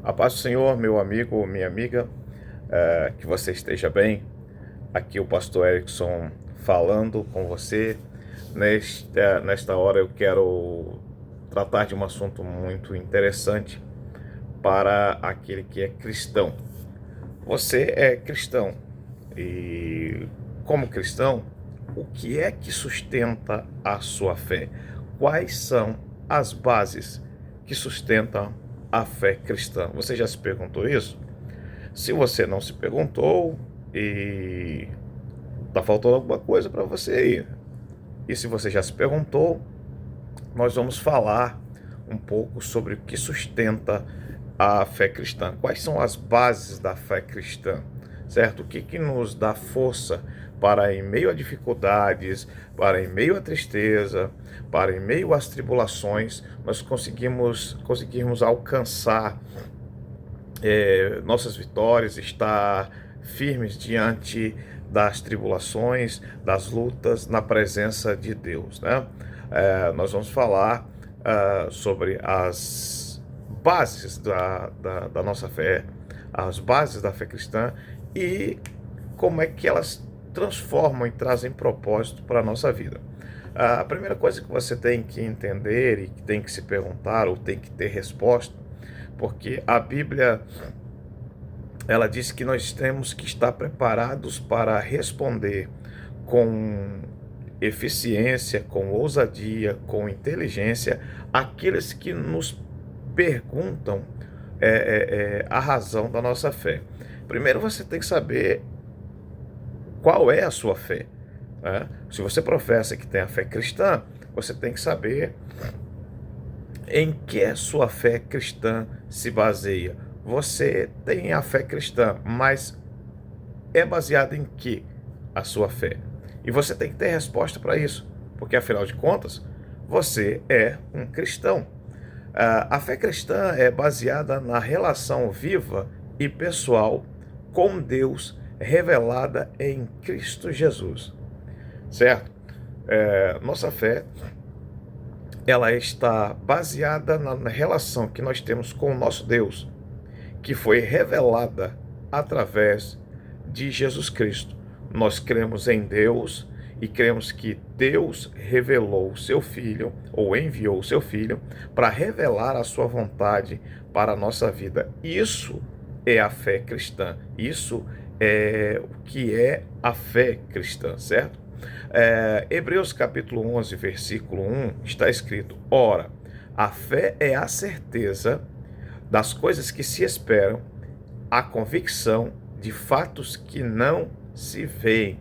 A paz do Senhor, meu amigo, minha amiga, que você esteja bem. Aqui o pastor Erickson falando com você. Nesta hora eu quero tratar de um assunto muito interessante para aquele que é cristão. Você é cristão e, como cristão, o que é que sustenta a sua fé? Quais são as bases que sustentam a fé cristã? Você já se perguntou isso? Se você não se perguntou e tá faltando alguma coisa para você aí. E se você já se perguntou, nós vamos falar um pouco sobre o que sustenta a fé cristã. Quais são as bases da fé cristã, certo? O que nos dá força para, em meio a dificuldades, para em meio à tristeza, para em meio às tribulações, nós conseguirmos alcançar nossas vitórias, estar firmes diante das tribulações, das lutas, na presença de Deus, né? Nós vamos falar sobre as bases da nossa fé, as bases da fé cristã e como é que elas transformam e trazem propósito para a nossa vida. A primeira coisa que você tem que entender e que tem que se perguntar ou tem que ter resposta, porque a Bíblia ela diz que nós temos que estar preparados para responder com eficiência, com ousadia, com inteligência, aqueles que nos perguntam a razão da nossa fé. Primeiro você tem que saber qual é a sua fé, né? Se você professa que tem a fé cristã, você tem que saber em que a sua fé cristã se baseia. Você tem a fé cristã, mas é baseada em que a sua fé? E você tem que ter resposta para isso, porque afinal de contas, você é um cristão. A fé cristã é baseada na relação viva e pessoal com Deus revelada em Cristo Jesus, certo? Nossa fé ela está baseada na relação que nós temos com o nosso Deus, que foi revelada através de Jesus Cristo. Nós cremos em Deus e cremos que Deus revelou o seu Filho, ou enviou o seu Filho, para revelar a sua vontade para a nossa vida. Isso é a fé cristã. Isso é o que é a fé cristã, certo? Hebreus capítulo 11, versículo 1, está escrito: Ora, a fé é a certeza das coisas que se esperam, a convicção de fatos que não se veem.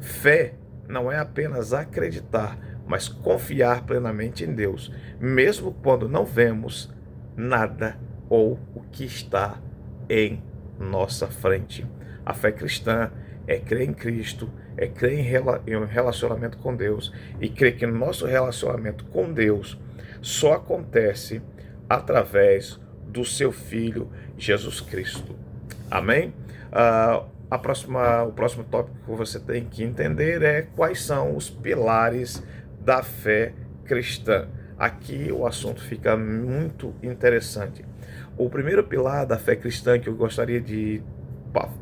Fé não é apenas acreditar, mas confiar plenamente em Deus, mesmo quando não vemos nada ou o que está em nossa frente. A fé cristã é crer em Cristo, é crer em um relacionamento com Deus e crer que o nosso relacionamento com Deus só acontece através do seu Filho Jesus Cristo. Amém? O próximo tópico que você tem que entender é quais são os pilares da fé cristã. Aqui o assunto fica muito interessante. O primeiro pilar da fé cristã que eu gostaria de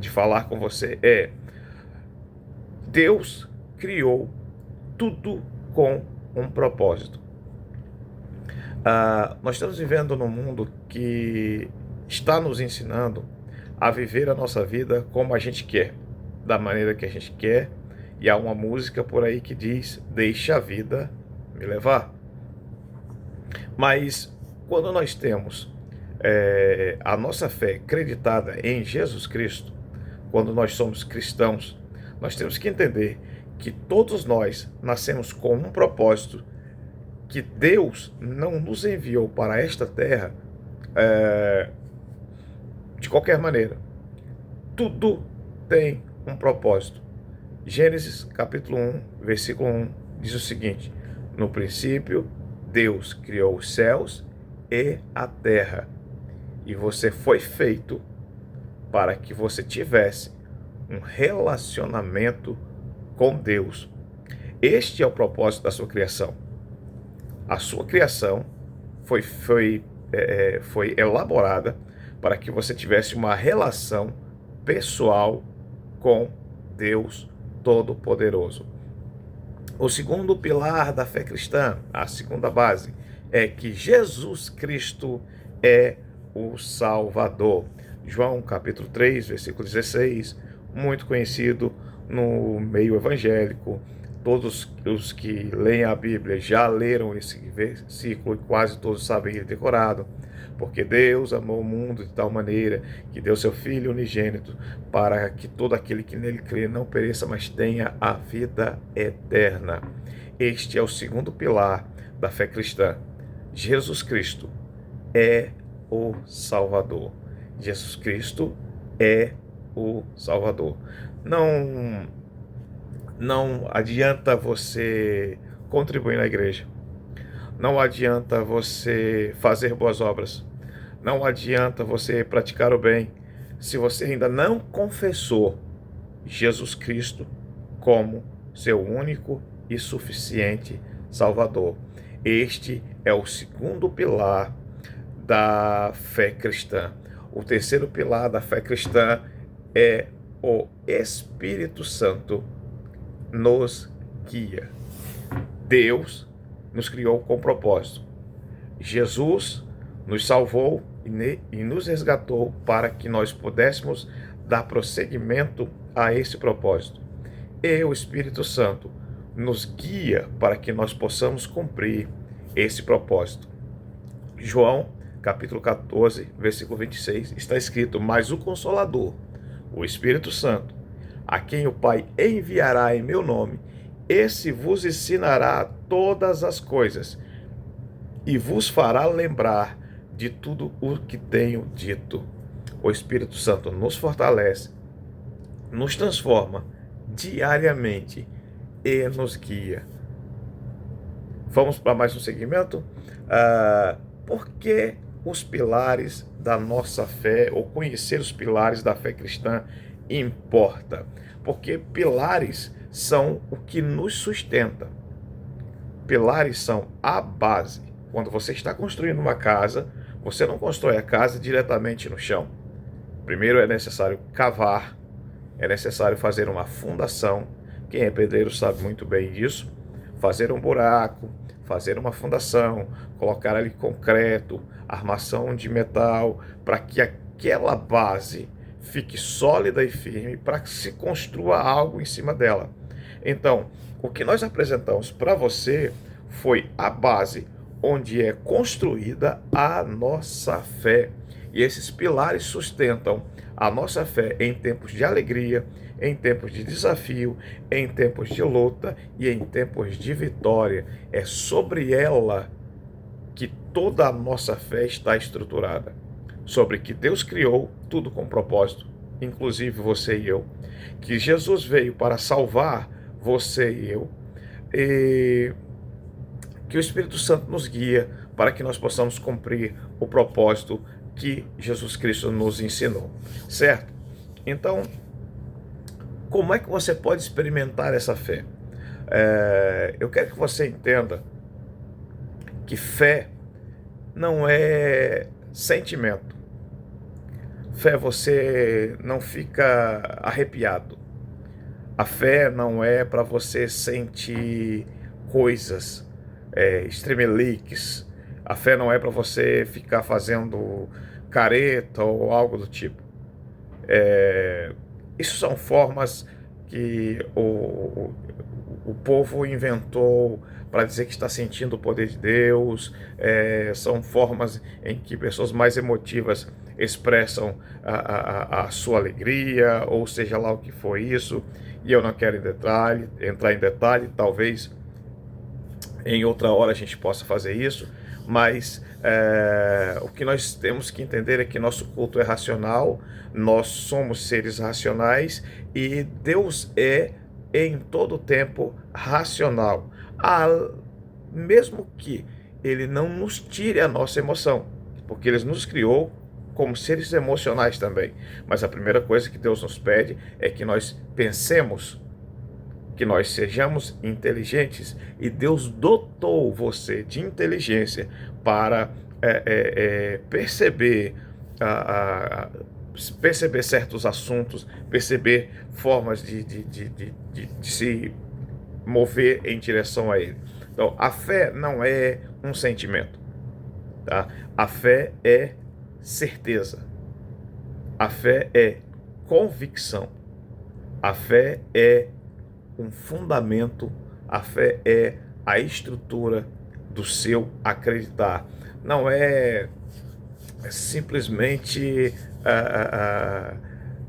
falar com você é: Deus criou tudo com um propósito. Nós estamos vivendo num mundo que está nos ensinando a viver a nossa vida como a gente quer, da maneira que a gente quer, e há uma música por aí que diz: deixa a vida me levar. Mas quando nós temos a nossa fé acreditada em Jesus Cristo, quando nós somos cristãos, nós temos que entender que todos nós nascemos com um propósito, que Deus não nos enviou para esta terra de qualquer maneira. Tudo tem um propósito. Gênesis capítulo 1, versículo 1 diz o seguinte: no princípio, Deus criou os céus e a terra, e você foi feito para que você tivesse um relacionamento com Deus. Este é o propósito da sua criação. A sua criação foi elaborada para que você tivesse uma relação pessoal com Deus Todo-Poderoso. O segundo pilar da fé cristã, a segunda base, é que Jesus Cristo é o Salvador. João capítulo 3, versículo 16, muito conhecido no meio evangélico. Todos os que leem a Bíblia já leram esse versículo e quase todos sabem ele decorado. Porque Deus amou o mundo de tal maneira que deu seu Filho unigênito para que todo aquele que nele crê não pereça, mas tenha a vida eterna. Este é o segundo pilar da fé cristã. Jesus Cristo é o Salvador. Jesus Cristo é o Salvador. Não adianta você contribuir na igreja. Não adianta você fazer boas obras. Não adianta você praticar o bem se você ainda não confessou Jesus Cristo como seu único e suficiente Salvador. Este é o segundo pilar da fé cristã. O terceiro pilar da fé cristã é o Espírito Santo nos guia. Deus nos criou com propósito. Jesus nos salvou e nos resgatou para que nós pudéssemos dar prosseguimento a esse propósito. E o Espírito Santo nos guia para que nós possamos cumprir esse propósito. João, capítulo 14, versículo 26, está escrito: mas o Consolador, o Espírito Santo, a quem o Pai enviará em meu nome, esse vos ensinará todas as coisas e vos fará lembrar de tudo o que tenho dito. O Espírito Santo nos fortalece, nos transforma diariamente e nos guia. Vamos para mais um segmento? Por que os pilares da nossa fé, ou conhecer os pilares da fé cristã, importa? Porque pilares são o que nos sustenta. Pilares são a base. Quando você está construindo uma casa, você não constrói a casa diretamente no chão. Primeiro é necessário cavar, é necessário fazer uma fundação. Quem é pedreiro sabe muito bem disso. Fazer um buraco, fazer uma fundação, colocar ali concreto, armação de metal, para que aquela base fique sólida e firme, para que se construa algo em cima dela. Então, o que nós apresentamos para você foi a base onde é construída a nossa fé. E esses pilares sustentam a nossa fé em tempos de alegria, em tempos de desafio, em tempos de luta e em tempos de vitória. É sobre ela que toda a nossa fé está estruturada. Sobre que Deus criou tudo com propósito, inclusive você e eu. Que Jesus veio para salvar você e eu. E que o Espírito Santo nos guia para que nós possamos cumprir o propósito que Jesus Cristo nos ensinou, certo? Então, como é que você pode experimentar essa fé? Eu quero que você entenda que fé não é sentimento. Fé, você não fica arrepiado. A fé não é para você sentir coisas, estremeliques. A fé não é para você ficar fazendo careta ou algo do tipo. Isso são formas que o povo inventou para dizer que está sentindo o poder de Deus. São formas em que pessoas mais emotivas expressam a sua alegria, ou seja lá o que for isso. E eu não quero entrar em detalhe, talvez em outra hora a gente possa fazer isso, mas o que nós temos que entender é que nosso culto é racional, nós somos seres racionais e Deus é em todo tempo racional, mesmo que Ele não nos tire a nossa emoção, porque Ele nos criou como seres emocionais também. Mas a primeira coisa que Deus nos pede é que nós pensemos, que nós sejamos inteligentes, e Deus dotou você de inteligência para perceber a perceber certos assuntos, perceber formas de se mover em direção a ele. Então, a fé não é um sentimento, tá? A fé é certeza. A fé é convicção. A fé é um fundamento. A fé é a estrutura do seu acreditar. Não é simplesmente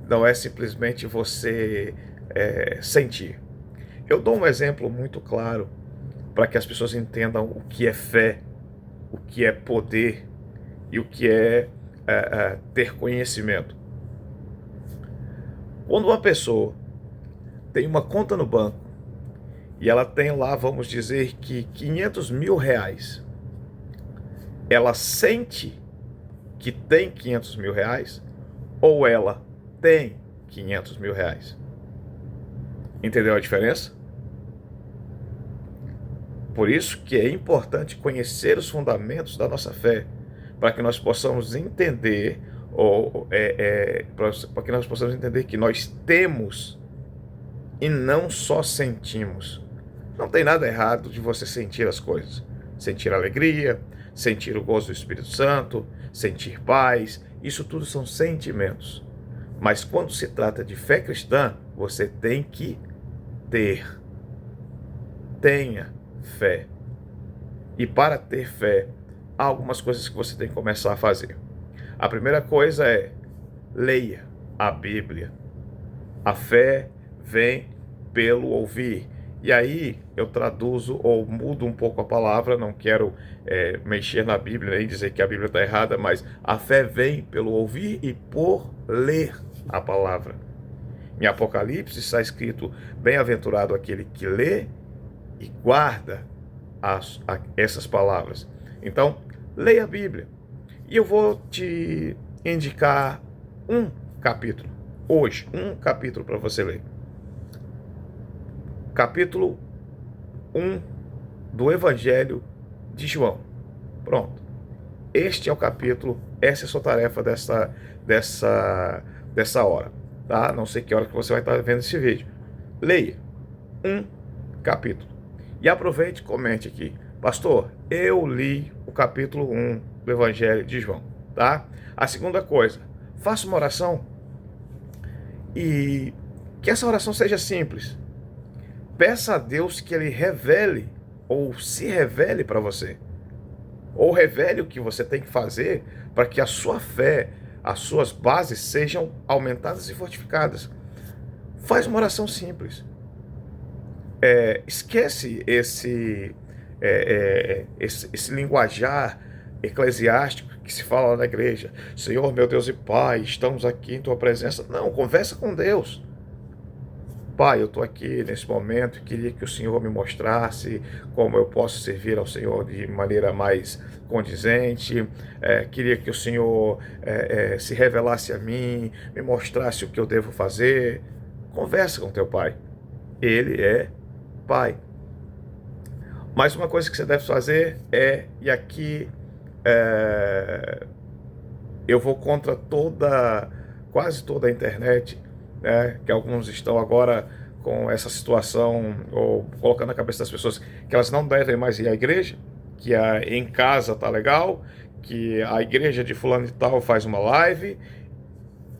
não é simplesmente você sentir. Eu dou um exemplo muito claro para que as pessoas entendam o que é fé, o que é poder e o que é ter conhecimento. Quando uma pessoa tem uma conta no banco e ela tem lá, vamos dizer que 500 mil reais, ela sente que tem 500 mil reais ou ela tem 500 mil reais? Entendeu a diferença? Por isso que é importante conhecer os fundamentos da nossa fé, para que nós possamos entender, para que nós possamos entender que nós temos e não só sentimos. Não tem nada errado de você sentir as coisas. Sentir alegria, sentir o gozo do Espírito Santo, sentir paz, isso tudo são sentimentos. Mas quando se trata de fé cristã, você tem que ter. Tenha fé. E para ter fé, há algumas coisas que você tem que começar a fazer. A primeira coisa é: leia a Bíblia. A fé vem pelo ouvir. E aí eu traduzo ou mudo um pouco a palavra, não quero mexer na Bíblia, nem dizer que a Bíblia está errada, mas a fé vem pelo ouvir e por ler a palavra. Em Apocalipse está escrito: bem-aventurado aquele que lê e guarda essas palavras. Então, leia a Bíblia. E eu vou te indicar um capítulo, hoje, um capítulo para você ler. Capítulo 1 do Evangelho de João. Pronto. Este é o capítulo, essa é a sua tarefa dessa hora. Tá? Não sei que hora que você vai estar vendo esse vídeo. Leia um capítulo. E aproveite e comente aqui: pastor, eu li o capítulo 1 do Evangelho de João. Tá? A segunda coisa, faça uma oração e que essa oração seja simples. Peça a Deus que Ele revele ou se revele para você. Ou revele o que você tem que fazer para que a sua fé, as suas bases sejam aumentadas e fortificadas. Faz uma oração simples. Esquece esse linguajar eclesiástico que se fala na igreja. Senhor, meu Deus e Pai, estamos aqui em Tua presença. Não, conversa com Deus. Pai, eu estou aqui nesse momento, queria que o Senhor me mostrasse como eu posso servir ao Senhor de maneira mais condizente, queria que o Senhor se revelasse a mim, me mostrasse o que eu devo fazer. Conversa com teu Pai, Ele é Pai. Mas uma coisa que você deve fazer e aqui eu vou contra quase toda a internet, que alguns estão agora com essa situação, ou colocando na cabeça das pessoas que elas não devem mais ir à igreja, que em casa tá legal, que a igreja de fulano e tal faz uma live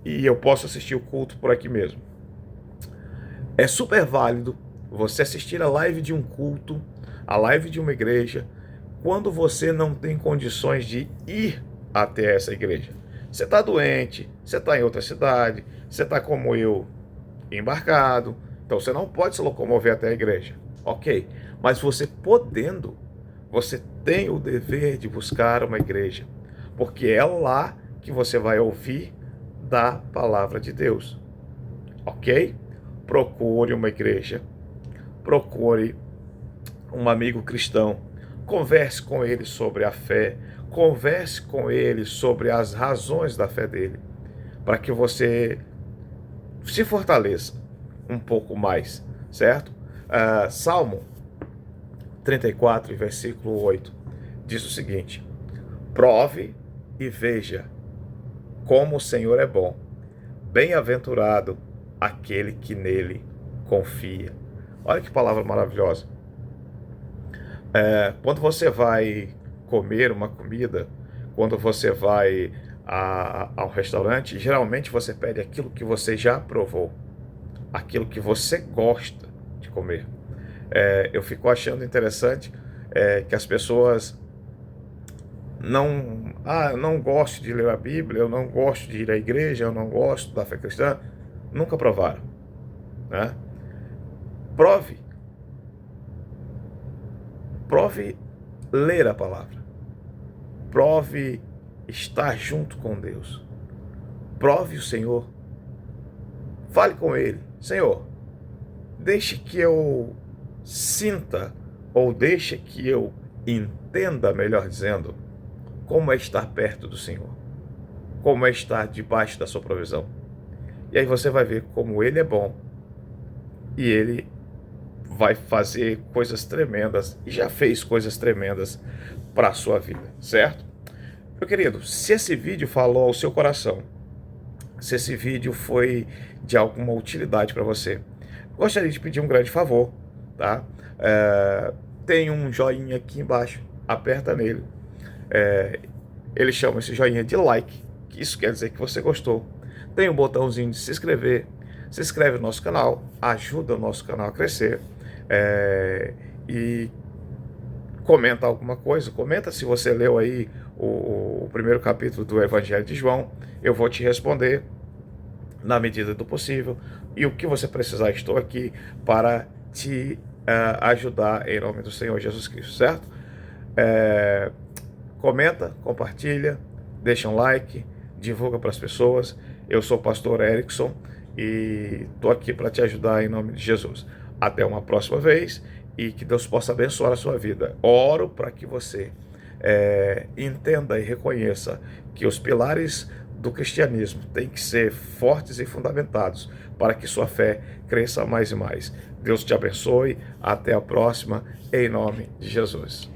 e eu posso assistir o culto por aqui mesmo. É super válido você assistir a live de um culto, a live de uma igreja, quando você não tem condições de ir até essa igreja. Você está doente, você está em outra cidade, você está como eu, embarcado, então você não pode se locomover até a igreja. Ok, mas você podendo, você tem o dever de buscar uma igreja, porque é lá que você vai ouvir da palavra de Deus. Ok? Procure uma igreja, procure um amigo cristão, converse com ele sobre a fé, converse com ele sobre as razões da fé dele, para que você se fortaleça um pouco mais, certo? Salmo 34, versículo 8, diz o seguinte: prove e veja como o Senhor é bom. Bem-aventurado aquele que nele confia. Olha que palavra maravilhosa. Quando você vai comer uma comida, quando você vai ao restaurante, geralmente você pede aquilo que você já provou, aquilo que você gosta de comer. Eu fico achando interessante que as pessoas eu não gosto de ler a Bíblia, eu não gosto de ir à igreja, eu não gosto da fé cristã, nunca provaram, né? Prove ler a palavra, prove estar junto com Deus, prove o Senhor, fale com Ele: Senhor, deixe que eu sinta, ou deixe que eu entenda, melhor dizendo, como é estar perto do Senhor, como é estar debaixo da sua provisão. E aí você vai ver como Ele é bom, e Ele vai fazer coisas tremendas, e já fez coisas tremendas para a sua vida, certo? Meu querido, se esse vídeo falou ao seu coração, se esse vídeo foi de alguma utilidade para você, gostaria de pedir um grande favor, tá? Tem um joinha aqui embaixo, aperta nele. Ele chama esse joinha de like, que isso quer dizer que você gostou. Tem um botãozinho de se inscrever no nosso canal, ajuda o nosso canal a crescer. E comenta alguma coisa, comenta se você leu aí o primeiro capítulo do Evangelho de João, eu vou te responder na medida do possível, e o que você precisar, estou aqui para te ajudar em nome do Senhor Jesus Cristo, certo? Comenta, compartilha, deixa um like, divulga para as pessoas. Eu sou o pastor Erickson e estou aqui para te ajudar em nome de Jesus. Até uma próxima vez e que Deus possa abençoar a sua vida. Oro para que você entenda e reconheça que os pilares do cristianismo têm que ser fortes e fundamentados para que sua fé cresça mais e mais. Deus te abençoe. Até a próxima, em nome de Jesus.